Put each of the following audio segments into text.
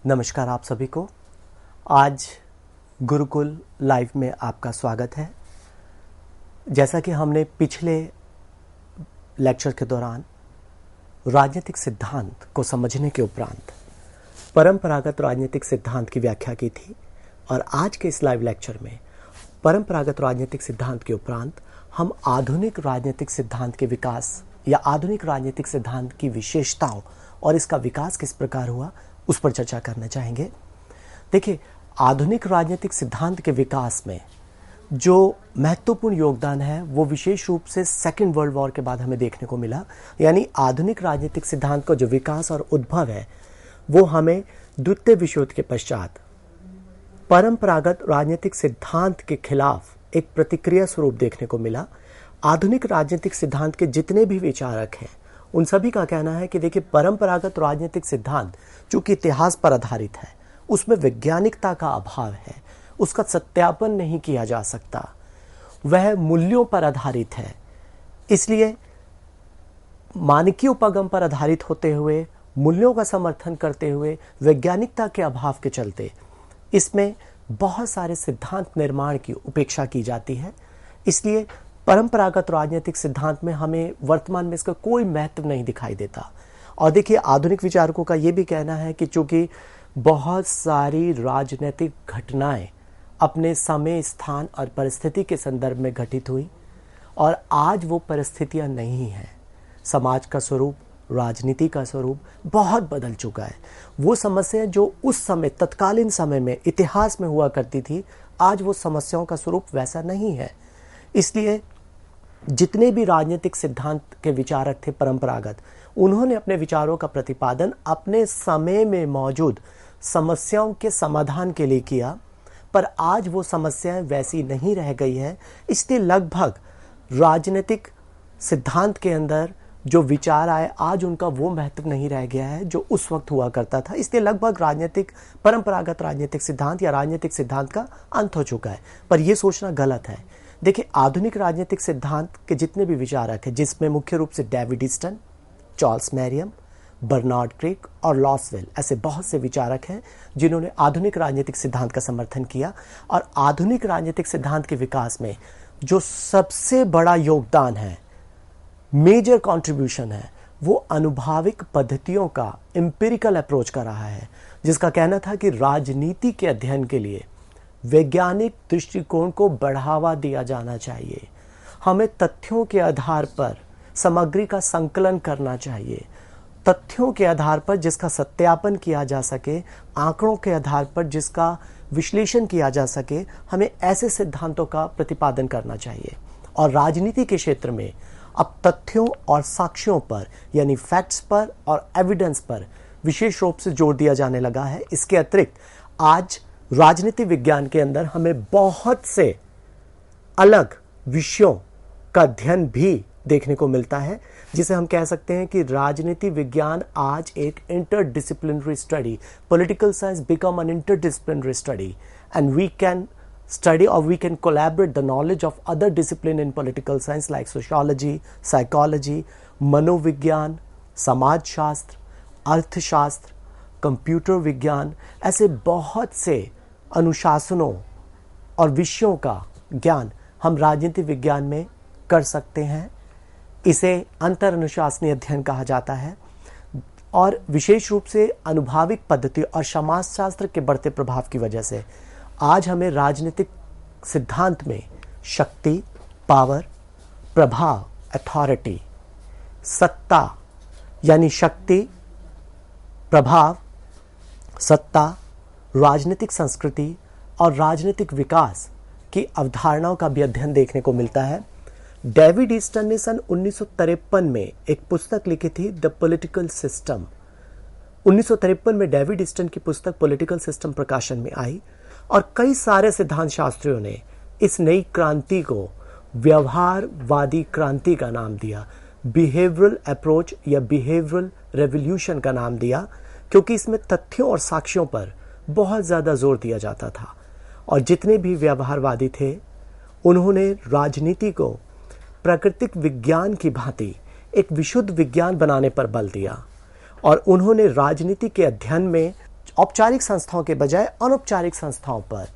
नमस्कार आप सभी को। आज गुरुकुल लाइव में आपका स्वागत है। जैसा कि हमने पिछले लेक्चर के दौरान राजनीतिक सिद्धांत को समझने के उपरांत परंपरागत राजनीतिक सिद्धांत की व्याख्या की थी, और आज के इस लाइव लेक्चर में परंपरागत राजनीतिक सिद्धांत के उपरांत हम आधुनिक राजनीतिक सिद्धांत के विकास या आधुनिक राजनीतिक सिद्धांत की विशेषताओं और इसका विकास किस प्रकार हुआ उस पर चर्चा करना चाहेंगे। देखिए, आधुनिक राजनीतिक सिद्धांत के विकास में जो महत्वपूर्ण योगदान है वो विशेष रूप से सेकेंड वर्ल्ड वॉर के बाद हमें देखने को मिला। यानी आधुनिक राजनीतिक सिद्धांत का जो विकास और उद्भव है वो हमें द्वितीय विश्व युद्ध के पश्चात परंपरागत राजनीतिक सिद्धांत के खिलाफ एक प्रतिक्रिया स्वरूप देखने को मिला। आधुनिक राजनीतिक सिद्धांत के जितने भी विचारक हैं उन सभी का कहना है कि देखिए, परंपरागत राजनीतिक सिद्धांत चूंकि इतिहास पर आधारित है, उसमें वैज्ञानिकता का अभाव है, उसका सत्यापन नहीं किया जा सकता, वह मूल्यों पर आधारित है। इसलिए मानकीय उपागम पर आधारित होते हुए, मूल्यों का समर्थन करते हुए, वैज्ञानिकता के अभाव के चलते इसमें बहुत सारे सिद्धांत निर्माण की उपेक्षा की जाती है। इसलिए परंपरागत राजनीतिक सिद्धांत में हमें वर्तमान में इसका कोई महत्व नहीं दिखाई देता। और देखिए, आधुनिक विचारकों का यह भी कहना है कि चूंकि बहुत सारी राजनीतिक घटनाएं अपने समय, स्थान और परिस्थिति के संदर्भ में घटित हुई और आज वो परिस्थितियां नहीं हैं। समाज का स्वरूप, राजनीति का स्वरूप बहुत बदल चुका है। वो समस्याएं जो उस समय तत्कालीन समय में इतिहास में हुआ करती थी, आज वो समस्याओं का स्वरूप वैसा नहीं है। इसलिए जितने भी राजनीतिक सिद्धांत के विचारक थे परंपरागत, उन्होंने अपने विचारों का प्रतिपादन अपने समय में मौजूद समस्याओं के समाधान के लिए किया, पर आज वो समस्याएं वैसी नहीं रह गई है। इसलिए लगभग राजनीतिक सिद्धांत के अंदर जो विचार आए, आज उनका वो महत्व नहीं रह गया है जो उस वक्त हुआ करता था। इसलिए लगभग परंपरागत राजनीतिक सिद्धांत या राजनीतिक सिद्धांत का अंत हो चुका है। पर यह सोचना गलत है। देखिए, आधुनिक राजनीतिक सिद्धांत के जितने भी विचारक हैं, जिसमें मुख्य रूप से David Easton, Charles Merriam, Bernard Crick और लॉसवेल, ऐसे बहुत से विचारक हैं जिन्होंने आधुनिक राजनीतिक सिद्धांत का समर्थन किया। और आधुनिक राजनीतिक सिद्धांत के विकास में जो सबसे बड़ा योगदान है, मेजर कंट्रीब्यूशन है, वो अनुभाविक पद्धतियों का, एम्पिरिकल अप्रोच का रहा है, जिसका कहना था कि राजनीति के अध्ययन के लिए वैज्ञानिक दृष्टिकोण को बढ़ावा दिया जाना चाहिए। हमें तथ्यों के आधार पर सामग्री का संकलन करना चाहिए, तथ्यों के आधार पर जिसका सत्यापन किया जा सके, आंकड़ों के आधार पर जिसका विश्लेषण किया जा सके, हमें ऐसे सिद्धांतों का प्रतिपादन करना चाहिए। और राजनीति के क्षेत्र में अब तथ्यों और साक्ष्यों पर, यानी फैक्ट्स पर और एविडेंस पर विशेष रूप से जोर दिया जाने लगा है। इसके अतिरिक्त आज राजनीति विज्ञान के अंदर हमें बहुत से अलग विषयों का अध्ययन भी देखने को मिलता है, जिसे हम कह सकते हैं कि राजनीति विज्ञान आज एक interdisciplinary study, political science become an interdisciplinary study, and we can study or we can collaborate the knowledge of other discipline in political science like sociology, psychology, मनोविज्ञान, समाजशास्त्र, अर्थशास्त्र, कंप्यूटर विज्ञान, ऐसे बहुत से अनुशासनों और विषयों का ज्ञान हम राजनीति विज्ञान में कर सकते हैं। इसे अंतर अनुशासनीय अध्ययन कहा जाता है। और विशेष रूप से अनुभाविक पद्धति और समाजशास्त्र के बढ़ते प्रभाव की वजह से आज हमें राजनीतिक सिद्धांत में शक्ति, पावर, प्रभाव, अथॉरिटी, सत्ता, यानी शक्ति, प्रभाव, सत्ता, राजनीतिक संस्कृति और राजनीतिक विकास की अवधारणाओं का भी अध्ययन देखने को मिलता है। डेविड ईस्टन ने सन 1953 में एक पुस्तक लिखी थी, द पॉलिटिकल सिस्टम। 1953 में डेविड ईस्टन की पुस्तक पॉलिटिकल सिस्टम प्रकाशन में आई और कई सारे सिद्धांत शास्त्रियों ने इस नई क्रांति को व्यवहारवादी क्रांति का नाम दिया, बिहेवियरल अप्रोच या बिहेवियरल रेवोल्यूशन का नाम दिया, क्योंकि इसमें तथ्यों और साक्ष्यों पर बहुत ज़्यादा जोर दिया जाता था। और जितने भी व्यवहारवादी थे उन्होंने राजनीति को प्राकृतिक विज्ञान की भांति एक विशुद्ध विज्ञान बनाने पर बल दिया और उन्होंने राजनीति के अध्ययन में औपचारिक संस्थाओं के बजाय अनौपचारिक संस्थाओं पर,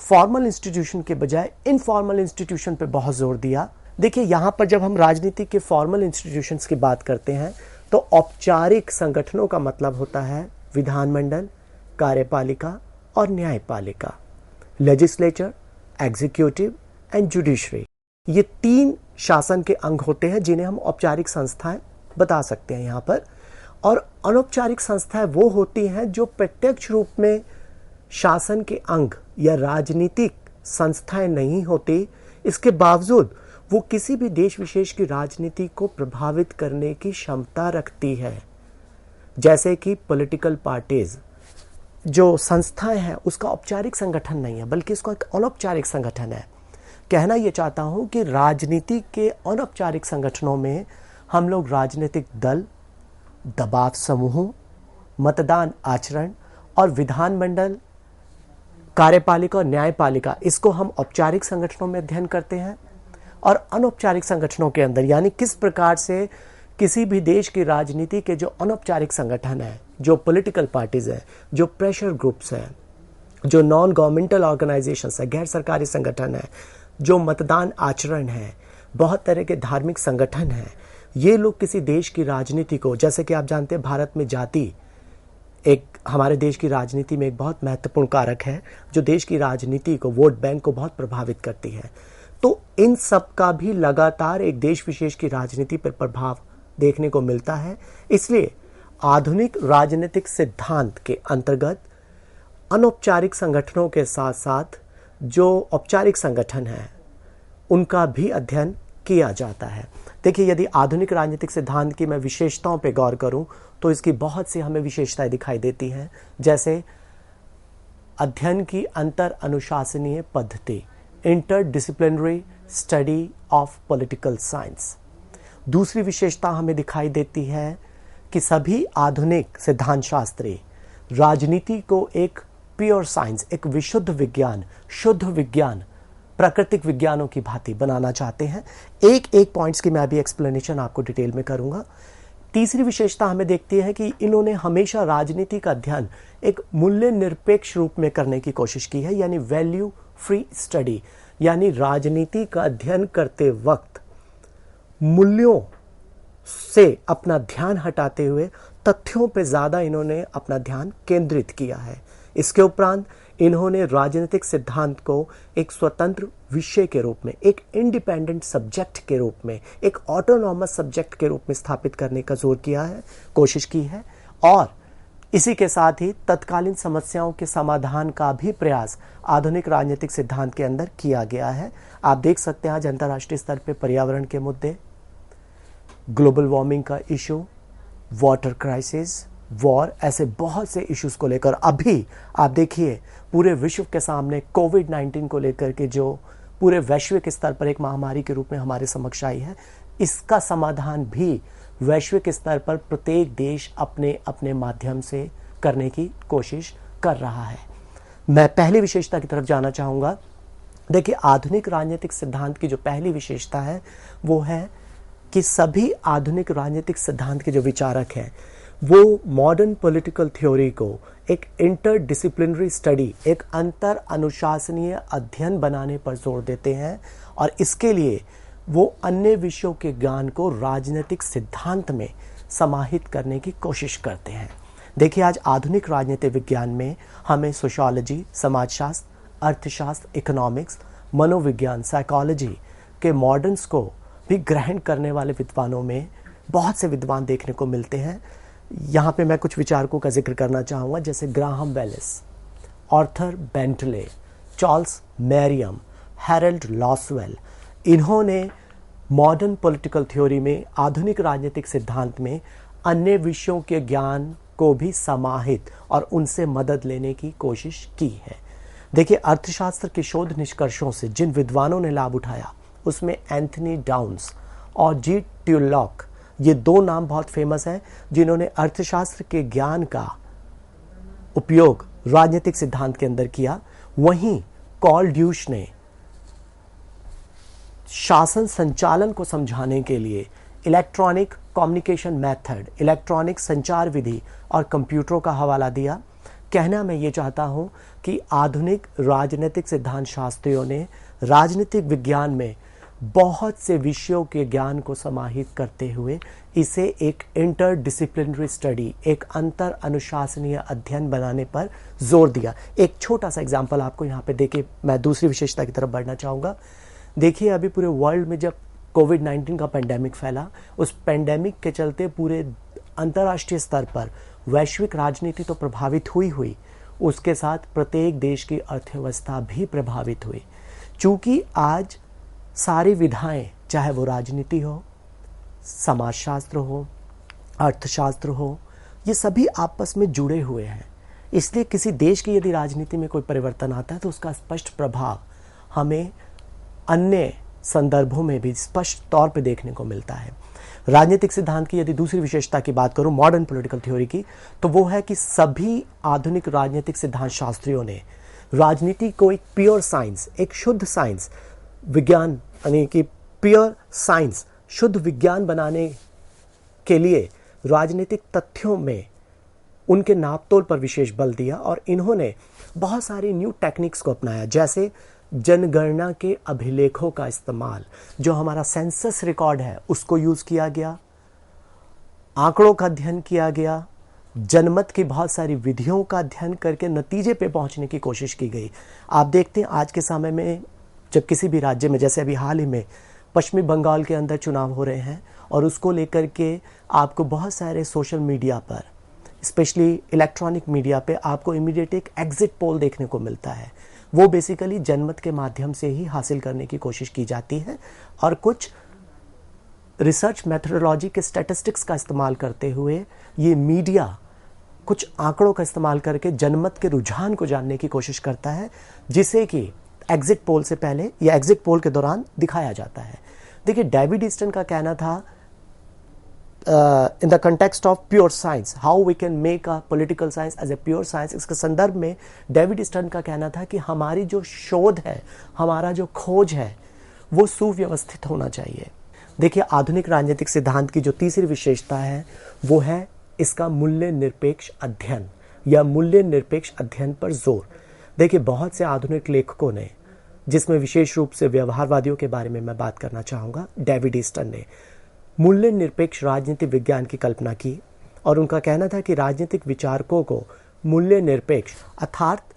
फॉर्मल इंस्टीट्यूशन के बजाय इनफॉर्मल इंस्टीट्यूशन पर बहुत जोर दिया। देखिए, यहां पर जब हम राजनीति के फॉर्मल इंस्टीट्यूशंस की बात करते हैं तो औपचारिक संगठनों का मतलब होता है विधानमंडल, कार्यपालिका और न्यायपालिका, लेजिस्लेचर, एग्जीक्यूटिव एंड जुडिशरी। ये 3 शासन के अंग होते हैं जिन्हें हम औपचारिक संस्थाएं बता सकते हैं यहां पर। और अनौपचारिक संस्थाएं वो होती हैं जो प्रत्यक्ष रूप में शासन के अंग या राजनीतिक संस्थाएं नहीं होती, इसके बावजूद वो किसी भी देश विशेष की राजनीति को प्रभावित करने की क्षमता रखती है। जैसे कि पॉलिटिकल पार्टीज जो संस्थाएं हैं उसका औपचारिक संगठन नहीं है, बल्कि इसका एक अनौपचारिक संगठन है। कहना यह चाहता हूं कि राजनीति के अनौपचारिक संगठनों में हम लोग राजनीतिक दल, दबाव समूहों, मतदान आचरण और विधानमंडल, कार्यपालिका और न्यायपालिका, इसको हम औपचारिक संगठनों में अध्ययन करते हैं। और अनौपचारिक संगठनों के अंदर यानी किस प्रकार से किसी भी देश की राजनीति के जो अनौपचारिक संगठन है, जो पॉलिटिकल पार्टीज है, जो प्रेशर ग्रुप्स हैं, जो नॉन गवर्नमेंटल ऑर्गेनाइजेशंस है, गैर सरकारी संगठन है, जो मतदान आचरण है, बहुत तरह के धार्मिक संगठन हैं, ये लोग किसी देश की राजनीति को, जैसे कि आप जानते हैं भारत में जाति एक हमारे देश की राजनीति में एक बहुत महत्वपूर्ण कारक है जो देश की राजनीति को, वोट बैंक को बहुत प्रभावित करती है। तो इन सब का भी लगातार एक देश विशेष की राजनीति पर प्रभाव देखने को मिलता है। इसलिए आधुनिक राजनीतिक सिद्धांत के अंतर्गत अनौपचारिक संगठनों के साथ साथ जो औपचारिक संगठन है उनका भी अध्ययन किया जाता है। देखिए, यदि आधुनिक राजनीतिक सिद्धांत की मैं विशेषताओं पर गौर करूं तो इसकी बहुत सी हमें विशेषताएं दिखाई देती हैं, जैसे अध्ययन की अंतर अनुशासनीय पद्धति, interdisciplinary study of political science. दूसरी विशेषता हमें दिखाई देती है कि सभी आधुनिक सिद्धांत शास्त्री राजनीति को एक प्योर साइंस, एक विशुद्ध विज्ञान, शुद्ध विज्ञान, प्राकृतिक विज्ञानों की भांति बनाना चाहते हैं। एक एक पॉइंट्स की मैं अभी एक्सप्लेनेशन आपको डिटेल में करूंगा। तीसरी विशेषता हमें देखती है कि इन्होंने हमेशा राजनीति का अध्ययन एक मूल्य निरपेक्ष रूप में करने की कोशिश की है, यानी वैल्यू फ्री स्टडी, यानी राजनीति का अध्ययन करते वक्त मूल्यों से अपना ध्यान हटाते हुए तथ्यों पर ज्यादा इन्होंने अपना ध्यान केंद्रित किया है। इसके उपरांत इन्होंने राजनीतिक सिद्धांत को एक स्वतंत्र विषय के रूप में, एक इंडिपेंडेंट सब्जेक्ट के रूप में, एक ऑटोनॉमस सब्जेक्ट के रूप में स्थापित करने का जोर किया है, कोशिश की है। और इसी के साथ ही तत्कालीन समस्याओं के समाधान का भी प्रयास आधुनिक राजनीतिक सिद्धांत के अंदर किया गया है। आप देख सकते हैं आज अंतर्राष्ट्रीय स्तर पर पर्यावरण के मुद्दे, ग्लोबल वार्मिंग का इशू, वाटर क्राइसिस, वॉर, ऐसे बहुत से इश्यूज को लेकर अभी आप देखिए पूरे विश्व के सामने कोविड-19 को लेकर के जो पूरे वैश्विक स्तर पर एक महामारी के रूप में हमारे समक्ष आई है, इसका समाधान भी वैश्विक स्तर पर प्रत्येक देश अपने अपने माध्यम से करने की कोशिश कर रहा है। मैं पहली विशेषता की तरफ जाना चाहूंगा। देखिए, आधुनिक राजनीतिक सिद्धांत की जो पहली विशेषता है वो है कि सभी आधुनिक राजनीतिक सिद्धांत के जो विचारक हैं वो मॉडर्न पॉलिटिकल थ्योरी को एक इंटरडिसिप्लिनरी स्टडी, एक अंतर अनुशासनीय अध्ययन बनाने पर जोर देते हैं और इसके लिए वो अन्य विषयों के ज्ञान को राजनीतिक सिद्धांत में समाहित करने की कोशिश करते हैं। देखिए, आज आधुनिक राजनीतिक विज्ञान में हमें सोशियोलॉजी, समाजशास्त्र, अर्थशास्त्र, इकोनॉमिक्स, मनोविज्ञान, साइकोलॉजी के मॉडर्न्स को भी ग्रहण करने वाले विद्वानों में बहुत से विद्वान देखने को मिलते हैं। यहाँ पे मैं कुछ विचारकों का जिक्र करना चाहूँगा, जैसे Graham Wallis, Arthur Bentley, Charles Merriam, Harold Lasswell. इन्होंने मॉडर्न पॉलिटिकल थ्योरी में, आधुनिक राजनीतिक सिद्धांत में अन्य विषयों के ज्ञान को भी समाहित और उनसे मदद लेने की कोशिश की है। देखिए, अर्थशास्त्र के शोध निष्कर्षों से जिन विद्वानों ने लाभ उठाया उसमें एंथनी डाउन्स और जी ट्यूलॉक, ये 2 नाम बहुत फेमस हैं जिन्होंने अर्थशास्त्र के ज्ञान का उपयोग राजनीतिक सिद्धांत के अंदर किया। वहीं कॉल ड्यूश ने शासन संचालन को समझाने के लिए इलेक्ट्रॉनिक कम्युनिकेशन मेथड, इलेक्ट्रॉनिक संचार विधि और कंप्यूटरों का हवाला दिया। कहना मैं ये चाहता हूँ कि आधुनिक राजनीतिक सिद्धांत शास्त्रियों ने राजनीतिक विज्ञान में बहुत से विषयों के ज्ञान को समाहित करते हुए इसे एक इंटरडिसिप्लिनरी स्टडी, एक अंतर अनुशासनीय अध्ययन बनाने पर जोर दिया। एक छोटा सा एग्जाम्पल आपको यहाँ पे देके मैं दूसरी विशेषता की तरफ बढ़ना चाहूँगा। देखिए, अभी पूरे वर्ल्ड में जब कोविड-19 का पेंडेमिक फैला, उस पेंडेमिक के चलते पूरे अंतर्राष्ट्रीय स्तर पर वैश्विक राजनीति तो प्रभावित हुई, उसके साथ प्रत्येक देश की अर्थव्यवस्था भी प्रभावित हुई। चूंकि आज सारी विधाएं, चाहे वो राजनीति हो, समाजशास्त्र हो, अर्थशास्त्र हो, ये सभी आपस में जुड़े हुए हैं। इसलिए किसी देश की यदि राजनीति में कोई परिवर्तन आता है तो उसका स्पष्ट प्रभाव हमें अन्य संदर्भों में भी स्पष्ट तौर पे देखने को मिलता है। राजनीतिक सिद्धांत की यदि दूसरी विशेषता की बात करूं, मॉडर्न पॉलिटिकल थ्योरी की, तो वो है कि सभी आधुनिक राजनीतिक सिद्धांत शास्त्रियों ने राजनीति को एक प्योर साइंस, एक शुद्ध साइंस, विज्ञान यानी कि प्योर साइंस, शुद्ध विज्ञान बनाने के लिए राजनीतिक तथ्यों में उनके नापतोल पर विशेष बल दिया और इन्होंने बहुत सारी न्यू टेक्निक्स को अपनाया, जैसे जनगणना के अभिलेखों का इस्तेमाल, जो हमारा सेंसस रिकॉर्ड है उसको यूज किया गया, आंकड़ों का अध्ययन किया गया, जनमत की बहुत सारी विधियों का अध्ययन करके नतीजे पे पहुंचने की कोशिश की गई। आप देखते हैं आज के समय में जब किसी भी राज्य में, जैसे अभी हाल ही में पश्चिमी बंगाल के अंदर चुनाव हो रहे हैं और उसको लेकर के आपको बहुत सारे सोशल मीडिया पर, स्पेशली इलेक्ट्रॉनिक मीडिया पे आपको इमीडिएट एक एग्जिट पोल देखने को मिलता है। वो बेसिकली जनमत के माध्यम से ही हासिल करने की कोशिश की जाती है और कुछ रिसर्च मेथोडोलॉजी के स्टैटिस्टिक्स का इस्तेमाल करते हुए ये मीडिया कुछ आंकड़ों का इस्तेमाल करके जनमत के रुझान को जानने की कोशिश करता है, जिसे कि एग्जिट पोल से पहले या एग्जिट पोल के दौरान दिखाया जाता है। देखिए, डेविड ईस्टन का कहना था in the context of pure science, how we can make a political science as a pure science. इसके संदर्भ में डेविड ईस्टन का कहना था कि हमारी जो शोध है, हमारा जो खोज है, वो सुव्यवस्थित होना चाहिए। देखिए, आधुनिक राजनीतिक सिद्धांत की जो तीसरी विशेषता है वो है इसका मूल्य निरपेक्ष अध्ययन या मूल्य निरपेक्ष अध्ययन पर जोर। देखिए, बहुत से आधुनिक लेखकों ने, जिसमें विशेष रूप से व्यवहारवादियों के बारे में मैं बात करना चाहूँगा, डेविड ईस्टन ने मूल्य निरपेक्ष राजनीतिक विज्ञान की कल्पना की और उनका कहना था कि राजनीतिक विचारकों को मूल्य निरपेक्ष, अर्थात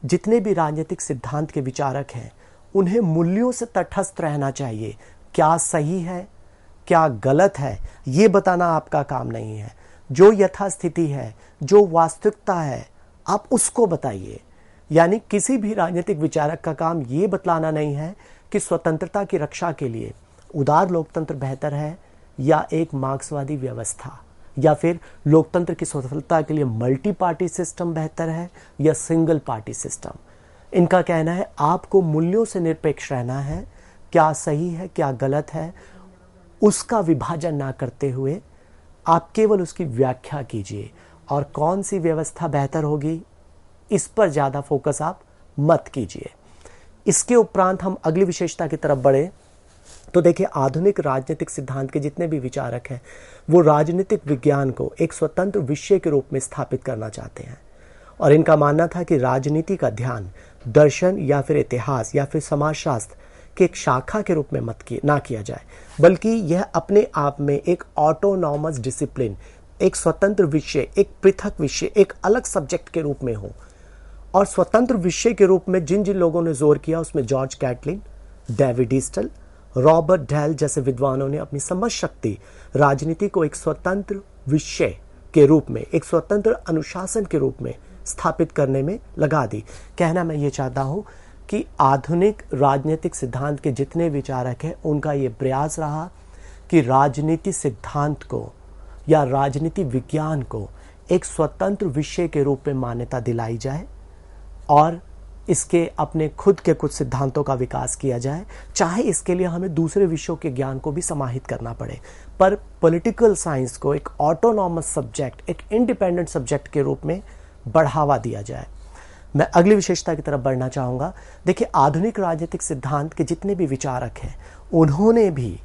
जितने भी राजनीतिक सिद्धांत के विचारक हैं उन्हें मूल्यों से तटस्थ रहना चाहिए। क्या सही है, क्या गलत है, ये बताना आपका काम नहीं है। जो यथास्थिति है, जो वास्तविकता है, आप उसको बताइए। यानी किसी भी राजनीतिक विचारक का काम ये बतलाना नहीं है कि स्वतंत्रता की रक्षा के लिए उदार लोकतंत्र बेहतर है या एक मार्क्सवादी व्यवस्था, या फिर लोकतंत्र की सफलता के लिए मल्टी पार्टी सिस्टम बेहतर है या सिंगल पार्टी सिस्टम। इनका कहना है आपको मूल्यों से निरपेक्ष रहना है, क्या सही है क्या गलत है उसका विभाजन ना करते हुए आप केवल उसकी व्याख्या कीजिए और कौन सी व्यवस्था बेहतर होगी इस पर ज़्यादा फोकस आप मत कीजिए। इसके उपरांत हम अगली विशेषता की तरफ बढ़े तो देखिए, आधुनिक राजनीतिक सिद्धांत के जितने भी विचारक हैं वो राजनीतिक विज्ञान को एक स्वतंत्र विषय के रूप में स्थापित करना चाहते हैं और इनका मानना था कि राजनीति का ध्यान दर्शन या फिर इतिहास या फिर समाजशास्त्र के एक शाखा के रूप में ना किया जाए, बल्कि यह अपने आप में एक ऑटोनॉमस डिसिप्लिन, एक स्वतंत्र विषय, एक पृथक विषय, एक अलग सब्जेक्ट के रूप में हो। और स्वतंत्र विषय के रूप में जिन जिन लोगों ने जोर किया उसमें George Catlin, David Easton, Robert Dahl जैसे विद्वानों ने अपनी समझ शक्ति राजनीति को एक स्वतंत्र विषय के रूप में, एक स्वतंत्र अनुशासन के रूप में स्थापित करने में लगा दी। कहना मैं ये चाहता हूं कि आधुनिक राजनीतिक सिद्धांत के जितने विचारक हैं उनका ये प्रयास रहा कि राजनीति सिद्धांत को या राजनीति विज्ञान को एक स्वतंत्र विषय के रूप में मान्यता दिलाई जाए और इसके अपने खुद के कुछ सिद्धांतों का विकास किया जाए, चाहे इसके लिए हमें दूसरे विषयों के ज्ञान को भी समाहित करना पड़े, पर पॉलिटिकल साइंस को एक ऑटोनॉमस सब्जेक्ट, एक इंडिपेंडेंट सब्जेक्ट के रूप में बढ़ावा दिया जाए। मैं अगली विशेषता की तरफ बढ़ना चाहूँगा। देखिए, आधुनिक राजनीतिक सिद्धांत के जितने भी विचारक हैं उन्होंने भी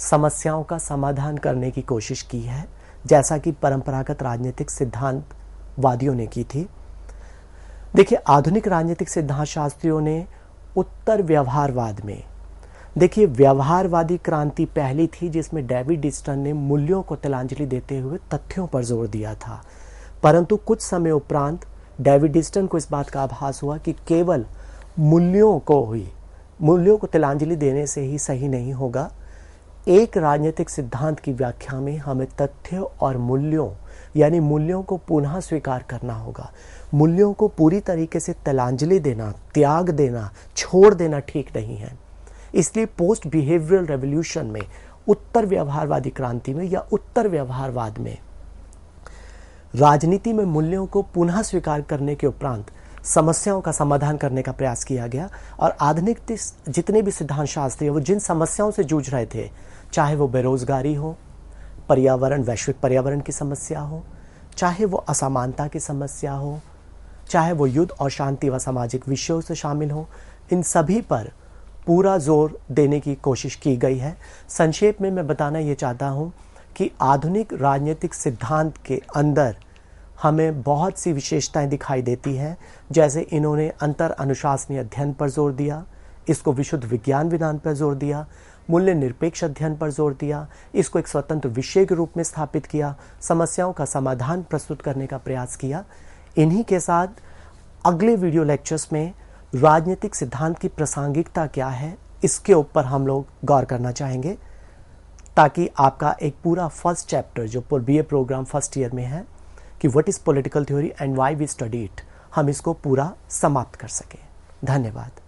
समस्याओं का समाधान करने की कोशिश की है, जैसा कि परंपरागत राजनीतिक सिद्धांतवादियों ने की थी। देखिए, आधुनिक राजनीतिक सिद्धांत शास्त्रियों ने उत्तर व्यवहारवाद में, देखिए व्यवहारवादी क्रांति पहली थी जिसमें डेविड डिस्टन ने मूल्यों को तिलांजलि देते हुए तथ्यों पर जोर दिया था, परंतु कुछ समय उपरांत डेविड डिस्टन को इस बात का आभास हुआ कि केवल मूल्यों को तिलांजलि देने से ही सही नहीं होगा। एक राजनीतिक सिद्धांत की व्याख्या में हमें तथ्य और मूल्यों यानी मूल्यों को पुनः स्वीकार करना होगा। मूल्यों को पूरी तरीके से तिलांजलि देना, त्याग देना, छोड़ देना ठीक नहीं है। इसलिए पोस्ट बिहेवियरल रेवोल्यूशन में, उत्तर व्यवहारवादी क्रांति में या उत्तर व्यवहारवाद में राजनीति में मूल्यों को पुनः स्वीकार करने के उपरांत समस्याओं का समाधान करने का प्रयास किया गया। और आधुनिक जितने भी सिद्धांत शास्त्री वो जिन समस्याओं से जूझ रहे थे, चाहे वो बेरोजगारी हो, पर्यावरण, वैश्विक पर्यावरण की समस्या हो, चाहे वो असमानता की समस्या हो, चाहे वो युद्ध और शांति व सामाजिक विषयों से शामिल हो, इन सभी पर पूरा जोर देने की कोशिश की गई है। संक्षेप में मैं बताना ये चाहता हूँ कि आधुनिक राजनीतिक सिद्धांत के अंदर हमें बहुत सी विशेषताएं दिखाई देती हैं। जैसे इन्होंने अंतर अनुशासनीय अध्ययन पर जोर दिया, इसको विशुद्ध विज्ञान विधान पर जोर दिया, मूल्य निरपेक्ष अध्ययन पर जोर दिया, इसको एक स्वतंत्र विषय के रूप में स्थापित किया, समस्याओं का समाधान प्रस्तुत करने का प्रयास किया। इन्हीं के साथ अगले वीडियो लेक्चर्स में राजनीतिक सिद्धांत की प्रासंगिकता क्या है, इसके ऊपर हम लोग गौर करना चाहेंगे, ताकि आपका एक पूरा फर्स्ट चैप्टर जो बीए प्रोग्राम फर्स्ट ईयर में है कि what is political theory and why we study it, हम इसको पूरा समाप्त कर सकें। धन्यवाद।